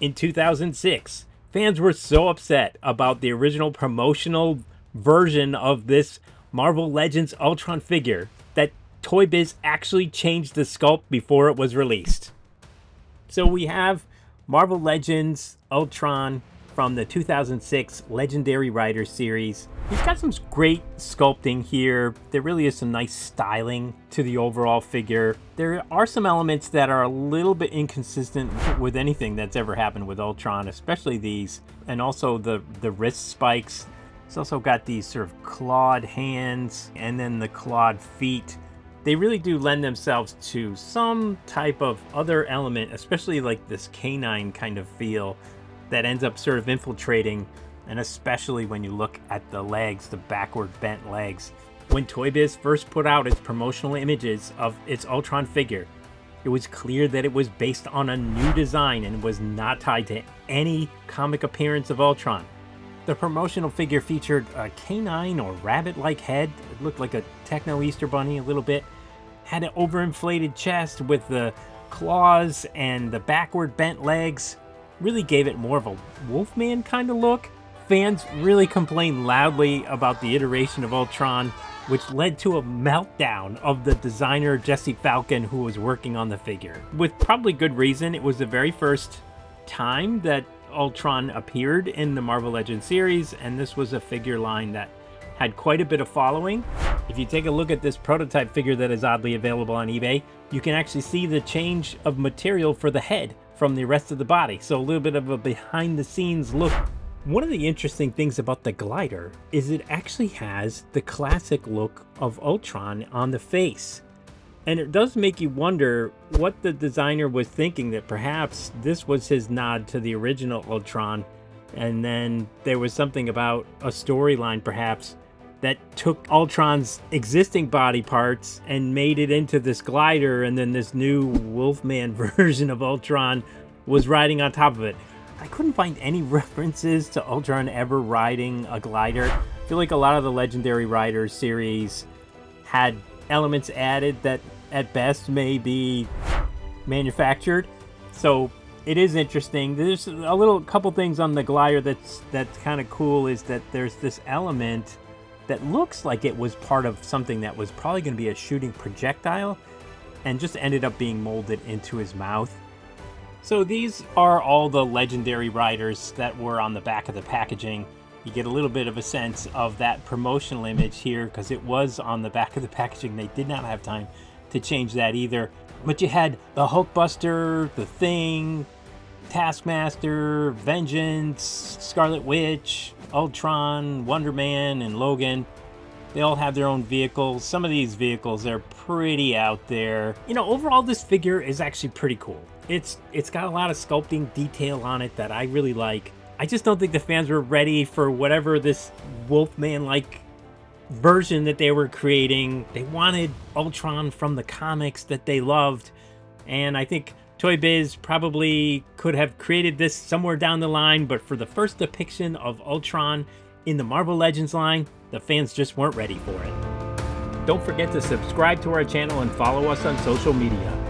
In 2006, fans were so upset about the original promotional version of this Marvel Legends Ultron figure that Toy Biz actually changed the sculpt before it was released. So we have Marvel Legends Ultron from the 2006 Legendary Riders series. He's got some great sculpting here. There really is some nice styling to the overall figure. There are some elements that are a little bit inconsistent with anything that's ever happened with Ultron, especially these, and also the wrist spikes. It's also got these sort of clawed hands and then the clawed feet. They really do lend themselves to some type of other element, especially like this canine kind of feel that ends up sort of infiltrating, and especially when you look at the legs, the backward bent legs. When Toy Biz first put out its promotional images of its Ultron figure, it was clear that it was based on a new design and was not tied to any comic appearance of Ultron. The promotional figure featured a canine or rabbit-like head. It looked like a techno Easter bunny a little bit. Had an overinflated chest with the claws and the backward bent legs. Really gave it more of a Wolfman kind of look. Fans really complained loudly about the iteration of Ultron, which led to a meltdown of the designer Jesse Falcon, who was working on the figure. With probably good reason. It was the very first time that Ultron appeared in the Marvel Legends series, and this was a figure line that had quite a bit of following. If you take a look at this prototype figure that is oddly available on eBay, you can actually see the change of material for the head from the rest of the body. So a little bit of a behind the scenes look. One of the interesting things about the glider is it actually has the classic look of Ultron on the face. And it does make you wonder what the designer was thinking, that perhaps this was his nod to the original Ultron, and then there was something about a storyline perhaps that took Ultron's existing body parts and made it into this glider, and then this new Wolfman version of Ultron was riding on top of it. I couldn't find any references to Ultron ever riding a glider. I feel like a lot of the Legendary Riders series had elements added that at best may be manufactured. So it is interesting. There's a couple things on the glider that's kind of cool, is that there's this element that looks like it was part of something that was probably going to be a shooting projectile and just ended up being molded into his mouth. So these are all the Legendary Riders that were on the back of the packaging. You get a little bit of a sense of that promotional image here because it was on the back of the packaging. They did not have time to change that either. But you had the Hulkbuster, the Thing, Taskmaster, Vengeance, Scarlet Witch, Ultron, Wonder Man, and Logan. They all have their own vehicles. Some of these vehicles are pretty out there. You know, overall this figure is actually pretty cool. It's got a lot of sculpting detail on it that I really like. I just don't think the fans were ready for whatever this Wolfman-like version that they were creating. They wanted Ultron from the comics that they loved, and I think Toy Biz probably could have created this somewhere down the line, but for the first depiction of Ultron in the Marvel Legends line, the fans just weren't ready for it. Don't forget to subscribe to our channel and follow us on social media.